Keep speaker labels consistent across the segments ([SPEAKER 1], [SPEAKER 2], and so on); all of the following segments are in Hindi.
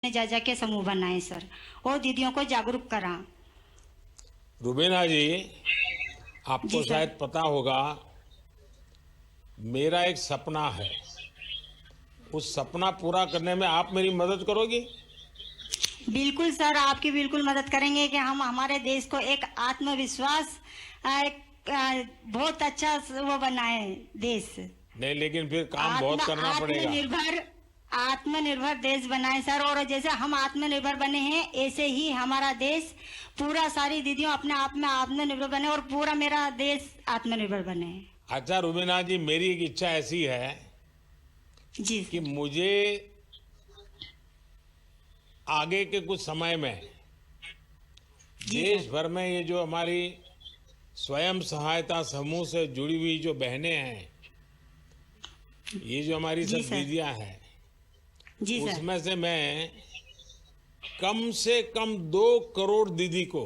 [SPEAKER 1] जा जा के समूह बनाए सर और दीदियों को जागरूक करा।
[SPEAKER 2] रुबीना जी,
[SPEAKER 1] जी
[SPEAKER 2] आपको
[SPEAKER 1] सर।
[SPEAKER 2] शायद पता होगा, मेरा एक सपना है। उस सपना पूरा करने में आप मेरी मदद करोगी?
[SPEAKER 1] बिल्कुल सर, आपकी बिल्कुल मदद करेंगे कि हम हमारे देश को एक आत्मविश्वास एक बहुत अच्छा वो बनाए देश।
[SPEAKER 2] नहीं, लेकिन फिर काम बहुत करना पड़ेगा।
[SPEAKER 1] आत्मनिर्भर आत्मनिर्भर देश बनाए सर। और जैसे हम आत्मनिर्भर बने हैं ऐसे ही हमारा देश पूरा सारी दीदियों अपने आप में आत्मनिर्भर बने और पूरा मेरा देश आत्मनिर्भर बने।
[SPEAKER 2] अच्छा रुबीना जी, मेरी एक इच्छा ऐसी है
[SPEAKER 1] जी
[SPEAKER 2] कि
[SPEAKER 1] सर।
[SPEAKER 2] मुझे आगे के कुछ समय में
[SPEAKER 1] जी
[SPEAKER 2] देश
[SPEAKER 1] सर।
[SPEAKER 2] भर में ये जो हमारी स्वयं सहायता समूह से जुड़ी हुई जो बहनें हैं, ये जो हमारी
[SPEAKER 1] जी
[SPEAKER 2] सब
[SPEAKER 1] सर।
[SPEAKER 2] दीदियां हैं,
[SPEAKER 1] जी सर।
[SPEAKER 2] उसमें से मैं कम से कम 2 करोड़ दीदी को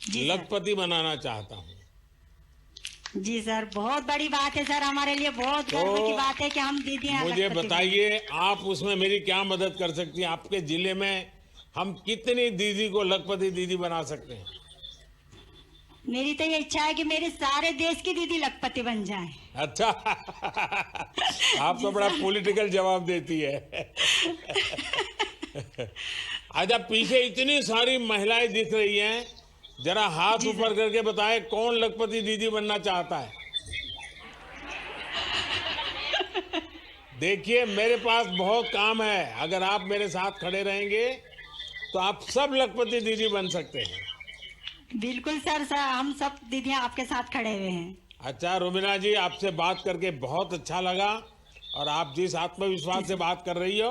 [SPEAKER 1] जी सर।
[SPEAKER 2] लखपति बनाना चाहता हूँ।
[SPEAKER 1] जी सर, बहुत बड़ी बात है सर, हमारे लिए बहुत
[SPEAKER 2] तो
[SPEAKER 1] गर्व की बात है कि हम दीदियां
[SPEAKER 2] मुझे
[SPEAKER 1] लखपति बने।
[SPEAKER 2] बताइए, आप उसमें मेरी क्या मदद कर सकती हैं? आपके जिले में हम कितनी दीदी को लखपति दीदी बना सकते हैं?
[SPEAKER 1] मेरी तो ये इच्छा है कि मेरे सारे देश की दीदी लखपति बन जाए।
[SPEAKER 2] अच्छा आप तो
[SPEAKER 1] जी
[SPEAKER 2] बड़ा
[SPEAKER 1] सर।
[SPEAKER 2] पॉलिटिकल जवाब देती है। अच्छा, पीछे इतनी सारी महिलाएं दिख रही हैं, जरा हाथ
[SPEAKER 1] जी
[SPEAKER 2] ऊपर
[SPEAKER 1] सर।
[SPEAKER 2] करके बताएं कौन लखपति दीदी बनना चाहता है। देखिए, मेरे पास बहुत काम है। अगर आप मेरे साथ खड़े रहेंगे तो आप सब लखपति दीदी बन सकते हैं।
[SPEAKER 1] बिल्कुल सर, हम सब दीदियां आपके साथ खड़े हुए हैं।
[SPEAKER 2] अच्छा रुबीना जी, आपसे बात करके बहुत अच्छा लगा। और आप जिस
[SPEAKER 1] जी
[SPEAKER 2] आत्मविश्वास से
[SPEAKER 1] सर।
[SPEAKER 2] बात कर रही हो,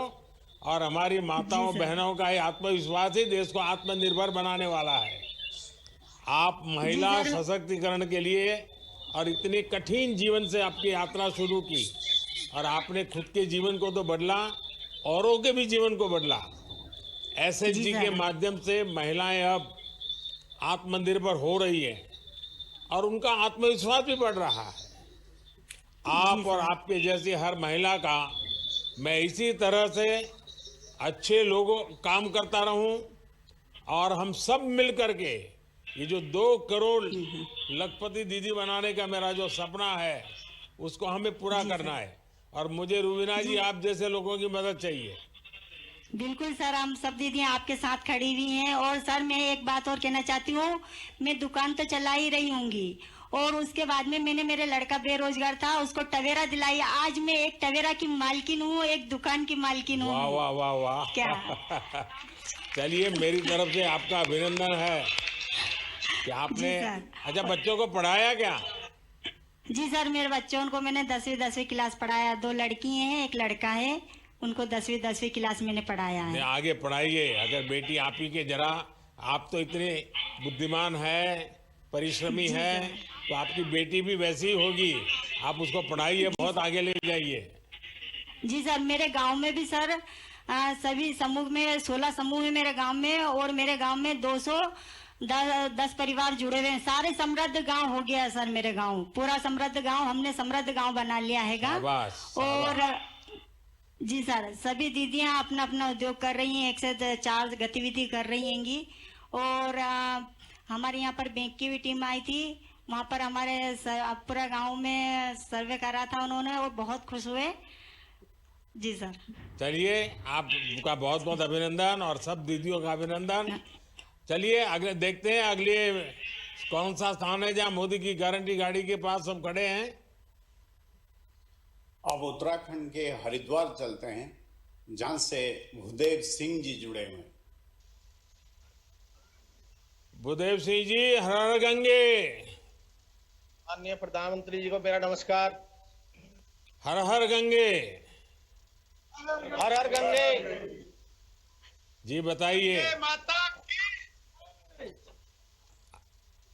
[SPEAKER 2] और हमारी
[SPEAKER 1] जी
[SPEAKER 2] माताओं
[SPEAKER 1] सर।
[SPEAKER 2] बहनों का ये आत्मविश्वास ही देश को आत्मनिर्भर बनाने वाला है। आप
[SPEAKER 1] जी
[SPEAKER 2] महिला
[SPEAKER 1] सर।
[SPEAKER 2] सशक्तिकरण के लिए और इतने कठिन जीवन से आपकी यात्रा शुरू की, और आपने खुद के जीवन को तो बदला, औरों के भी जीवन को बदला।
[SPEAKER 1] जी
[SPEAKER 2] एसएचजी के
[SPEAKER 1] सर।
[SPEAKER 2] माध्यम से महिलाएं अब आत्मनिर्भर हो रही है और उनका आत्मविश्वास भी बढ़ रहा है।
[SPEAKER 1] जी
[SPEAKER 2] आप और
[SPEAKER 1] सर।
[SPEAKER 2] आपके जैसी हर महिला का मैं इसी तरह से अच्छे लोगों काम करता रहूं, और हम सब मिल करके ये जो 2 करोड़ लखपति दीदी बनाने का मेरा जो सपना है, उसको हमें पूरा
[SPEAKER 1] जी
[SPEAKER 2] करना
[SPEAKER 1] सर।
[SPEAKER 2] है। और मुझे रुबीना जी,
[SPEAKER 1] जी
[SPEAKER 2] आप जैसे लोगों की मदद चाहिए।
[SPEAKER 1] बिल्कुल सर, हम सब दीदियां आपके साथ खड़ी हुई हैं। और सर मैं एक बात और कहना चाहती हूँ, मैं दुकान तो चला ही रही होंगी और उसके बाद में मैंने मेरे लड़का बेरोजगार था उसको टवेरा दिलाई। आज मैं एक टवेरा की मालकिन हूँ, एक दुकान की मालकिन हूँ
[SPEAKER 2] वाह
[SPEAKER 1] मैं।
[SPEAKER 2] वाह वाह
[SPEAKER 1] क्या?
[SPEAKER 2] वाह चलिए, मेरी तरफ से आपका अभिनंदन है कि
[SPEAKER 1] जी
[SPEAKER 2] आपने।
[SPEAKER 1] सर।
[SPEAKER 2] अच्छा, बच्चों को पढ़ाया क्या?
[SPEAKER 1] जी सर, मेरे बच्चों को मैंने 10वीं क्लास पढ़ाया। 2 लड़की हैं, एक लड़का है। उनको 10वीं क्लास मैंने पढ़ाया
[SPEAKER 2] ने
[SPEAKER 1] है।
[SPEAKER 2] आगे पढ़ाइए। अगर बेटी आप ही के जरा, आप तो इतने बुद्धिमान है, परिश्रमी
[SPEAKER 1] जी
[SPEAKER 2] है,
[SPEAKER 1] सर।
[SPEAKER 2] तो आपकी बेटी भी वैसी ही होगी। आप उसको पढ़ाइए,
[SPEAKER 1] जी
[SPEAKER 2] बहुत
[SPEAKER 1] सर।
[SPEAKER 2] आगे ले जाइए।
[SPEAKER 1] जी सर, मेरे गांव में भी सर सभी समूह में 16 समूह है मेरे गांव में। और मेरे गांव में 210 परिवार जुड़े हुए हैं। सारे समृद्ध गांव हो गया सर, मेरे गांव पूरा समृद्ध गांव, हमने समृद्ध गांव बना लिया हैगा।
[SPEAKER 2] शाबाश
[SPEAKER 1] और
[SPEAKER 2] शाबाश।
[SPEAKER 1] जी सर, सभी दीदियां अपना अपना उद्योग कर रही हैं, 104 गतिविधि कर रही हैंगी। और हमारे यहाँ पर बैंक की भी टीम आई थी। वहाँ पर हमारे पूरा गांव में सर्वे करा था उन्होंने और बहुत खुश हुए। जी सर।
[SPEAKER 2] चलिए, आपका बहुत बहुत अभिनंदन, और सब दीदियों का अभिनंदन। चलिए, अगले देखते हैं, अगले कौन सा स्थान है जहाँ मोदी की गारंटी गाड़ी के पास हम खड़े हैं।
[SPEAKER 3] अब उत्तराखंड के हरिद्वार चलते हैं, जहां से भूदेव सिंह जी जुड़े हुए हैं।
[SPEAKER 2] भूदेव सिंह जी, हर हर गंगे।
[SPEAKER 4] माननीय प्रधानमंत्री जी को मेरा नमस्कार।
[SPEAKER 2] हर हर गंगे।
[SPEAKER 4] हर हर गंगे।
[SPEAKER 2] जी बताइए,
[SPEAKER 4] माता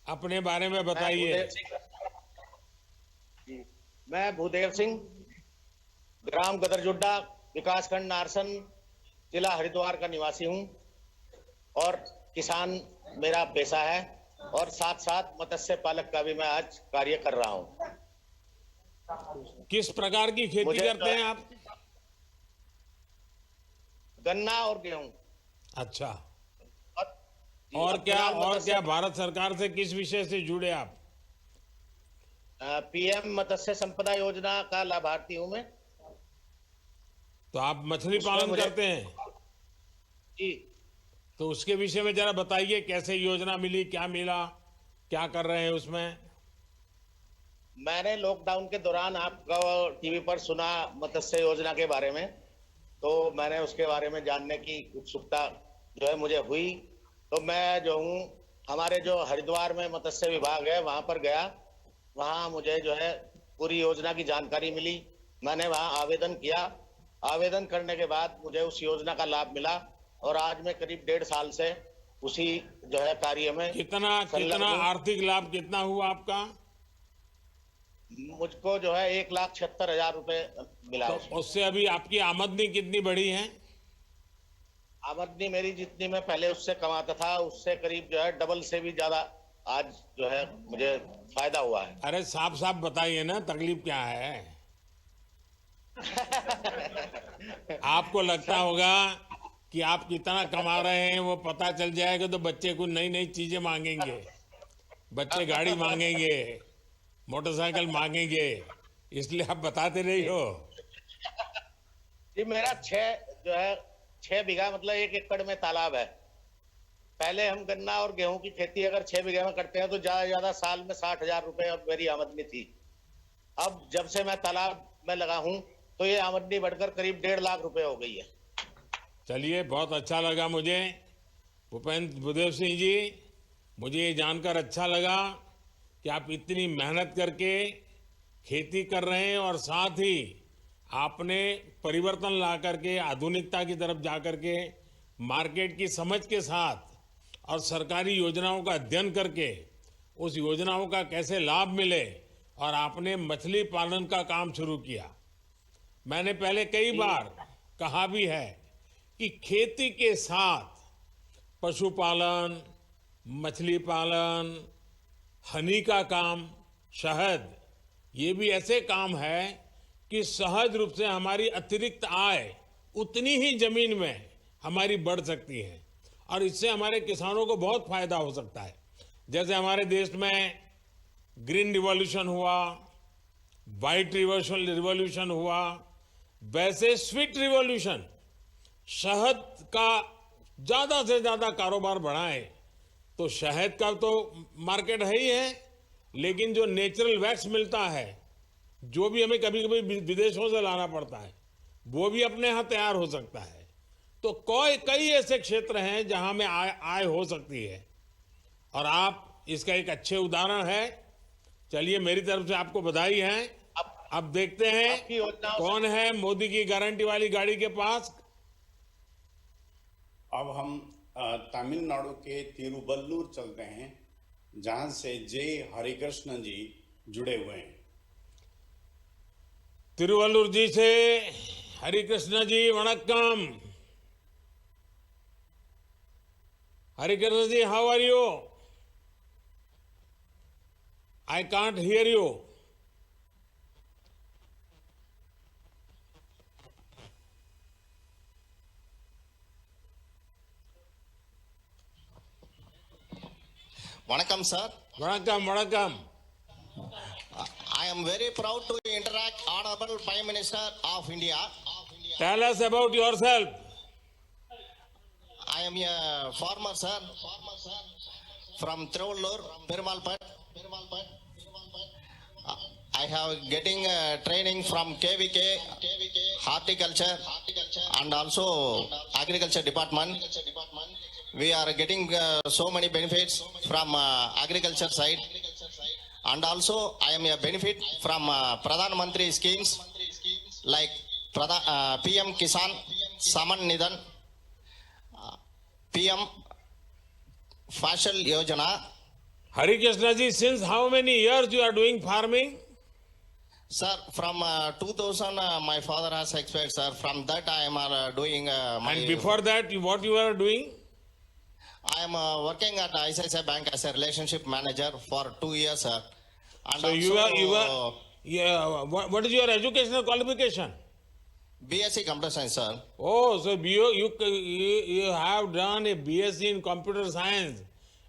[SPEAKER 2] अपने बारे में
[SPEAKER 4] मैं
[SPEAKER 2] बताइए।
[SPEAKER 4] भूदेव सिंह जी, मैं भूदेव सिंह, ग्राम गदरजुड्डा, विकासखंड नारसन, जिला हरिद्वार का निवासी हूं और किसान मेरा पेशा है। और साथ साथ मत्स्य पालक का भी मैं आज कार्य कर रहा हूं।
[SPEAKER 2] किस प्रकार की खेती
[SPEAKER 4] मुझे
[SPEAKER 2] करते हैं आप?
[SPEAKER 4] गन्ना और गेहूं।
[SPEAKER 2] अच्छा,
[SPEAKER 4] जी,
[SPEAKER 2] और
[SPEAKER 4] अब
[SPEAKER 2] क्या
[SPEAKER 4] फिलहाल
[SPEAKER 2] और
[SPEAKER 4] मत्स्य
[SPEAKER 2] क्या भारत सरकार से किस विषय से जुड़े आप?
[SPEAKER 4] पीएम मत्स्य संपदा योजना का लाभार्थी हूं मैं।
[SPEAKER 2] तो आप मछली
[SPEAKER 4] उसमें
[SPEAKER 2] पालन
[SPEAKER 4] मुझे
[SPEAKER 2] करते हैं?
[SPEAKER 4] जी,
[SPEAKER 2] तो उसके विषय में जरा बताइए, कैसे योजना मिली, क्या मिला, क्या कर रहे हैं उसमें?
[SPEAKER 4] मैंने लॉकडाउन के दौरान आपका टीवी पर सुना मत्स्य योजना के बारे में, तो मैंने उसके बारे में जानने की उत्सुकता जो है मुझे हुई। तो मैं जो हूँ हमारे जो हरिद्वार में मत्स्य विभाग है वहां पर गया। वहां मुझे जो है पूरी योजना की जानकारी मिली। मैंने वहां आवेदन किया। आवेदन करने के बाद मुझे उस योजना का लाभ मिला और आज मैं करीब 1.5 साल से उसी जो है कार्य में
[SPEAKER 2] कितना
[SPEAKER 4] संलग्न हूं।
[SPEAKER 2] आर्थिक लाभ कितना हुआ आपका?
[SPEAKER 4] मुझको जो है 1,76,000 रुपए मिला
[SPEAKER 2] तो
[SPEAKER 4] उसमें।
[SPEAKER 2] उससे अभी आपकी आमदनी कितनी बढ़ी है?
[SPEAKER 4] आमदनी मेरी जितनी मैं पहले उससे कमाता था उससे करीब जो है डबल से भी ज्यादा आज जो है मुझे फायदा हुआ है।
[SPEAKER 2] अरे साफ साफ बताइए ना, तकलीफ क्या है? आपको लगता होगा कि आप कितना कमा रहे हैं वो पता चल जाएगा तो बच्चे को नई नई चीजें मांगेंगे, बच्चे गाड़ी मांगेंगे, मोटरसाइकिल मांगेंगे, इसलिए आप बताते नहीं हो।
[SPEAKER 4] जी, मेरा 6 बीघा मतलब 1 एकड़ में तालाब है। पहले हम गन्ना और गेहूं की खेती अगर 6 बीघे में करते हैं तो ज्यादा ज्यादा साल में 60,000 रुपए और मेरी आमदनी थी। अब जब से मैं तालाब में लगा हूं तो ये आमदनी बढ़कर करीब 1.5 लाख रुपए हो गई है।
[SPEAKER 2] चलिए, बहुत अच्छा लगा मुझे भूपेंद्र भूदेव सिंह जी, मुझे ये जानकर अच्छा लगा कि आप इतनी मेहनत करके खेती कर रहे हैं और साथ ही आपने परिवर्तन ला करके आधुनिकता की तरफ जा करके मार्केट की समझ के साथ और सरकारी योजनाओं का अध्ययन करके उस योजनाओं का कैसे लाभ मिले और आपने मछली पालन का काम शुरू किया। मैंने पहले कई बार कहा भी है कि खेती के साथ पशुपालन, मछली पालन, हनी का काम, शहद, ये भी ऐसे काम है कि सहज रूप से हमारी अतिरिक्त आय उतनी ही जमीन में हमारी बढ़ सकती है और इससे हमारे किसानों को बहुत फायदा हो सकता है। जैसे हमारे देश में ग्रीन रिवॉल्यूशन हुआ, व्हाइट रिवॉल्यूशन हुआ, वैसे स्वीट रिवॉल्यूशन, शहद का ज्यादा से ज्यादा कारोबार बढ़ाएं तो शहद का तो मार्केट है ही है, लेकिन जो नेचुरल वैक्स मिलता है, जो भी हमें कभी कभी विदेशों से लाना पड़ता है, वो भी अपने यहाँ तैयार हो सकता है। तो कई ऐसे क्षेत्र हैं जहां में आय हो सकती है और आप इसका एक अच्छे उदाहरण है। चलिए, मेरी तरफ से आपको बधाई है। अब देखते हैं कौन है मोदी की गारंटी वाली गाड़ी के पास।
[SPEAKER 3] अब हम तमिलनाडु के तिरुवल्लुर चलते हैं, जहां से जे हरिकृष्ण जी जुड़े हुए हैं।
[SPEAKER 2] तिरुवल्लुर जी से हरिकृष्ण जी, वणक्कम। Harikrishna ji, how are you? I can't hear you.
[SPEAKER 5] Vanakkam, sir.
[SPEAKER 2] वणक्कम वणक्कम।
[SPEAKER 5] I am very proud to interact Honorable Prime Minister of India.
[SPEAKER 2] Tell us about yourself.
[SPEAKER 5] I am a farmer, sir, from Tiruvallur, Perumalpet. I have getting training from KVK, horticulture, and also agriculture department. We are getting so many benefits from agriculture side. And also I am a benefit from Pradhan Mantri schemes like PM Kisan, Saman Nidan, PM Fashal Yojana.
[SPEAKER 2] Harikrishna ji, since how many years you are doing farming?
[SPEAKER 5] Sir, from 2000 my father has expired, sir. From that I am doing my...
[SPEAKER 2] And before that, what you are doing?
[SPEAKER 5] I am working at ICICI Bank as a relationship manager for 2 years, sir. And
[SPEAKER 2] So
[SPEAKER 5] also,
[SPEAKER 2] you are, yeah, what is your educational qualification?
[SPEAKER 5] BSc Computer Science, sir.
[SPEAKER 2] Oh, so you have done a BSc in computer science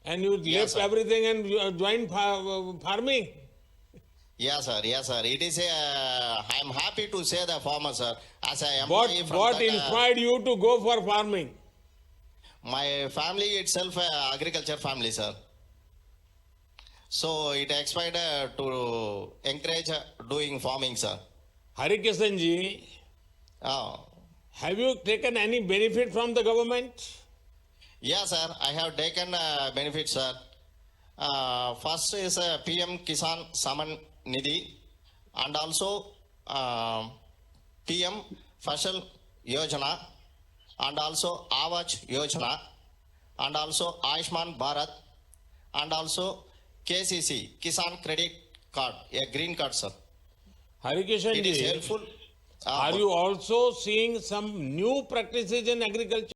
[SPEAKER 2] and you
[SPEAKER 5] Yes,
[SPEAKER 2] left
[SPEAKER 5] sir.
[SPEAKER 2] everything and you joined farming.
[SPEAKER 5] Yes, sir. Yes, sir. It is a. I am happy to say the farmer, sir. As a
[SPEAKER 2] What
[SPEAKER 5] employee from that,
[SPEAKER 2] inspired you to go for farming?
[SPEAKER 5] my family itself agriculture family, sir. So it inspired to encourage doing farming, sir.
[SPEAKER 2] Harikishan ji,
[SPEAKER 5] Uh,
[SPEAKER 2] have you taken any benefit from the government?
[SPEAKER 5] yeah, sir. I have taken benefits, sir. First is PM Kisan Saman Nidhi, and also PM Fasal Yojana, and also Avaj Yojana, and also Ayushman Bharat, and also KCC Kisan Credit Card, a green card, sir.
[SPEAKER 2] Harikishan
[SPEAKER 5] It is
[SPEAKER 2] ji,
[SPEAKER 5] helpful.
[SPEAKER 2] are you also seeing some new practices in agriculture?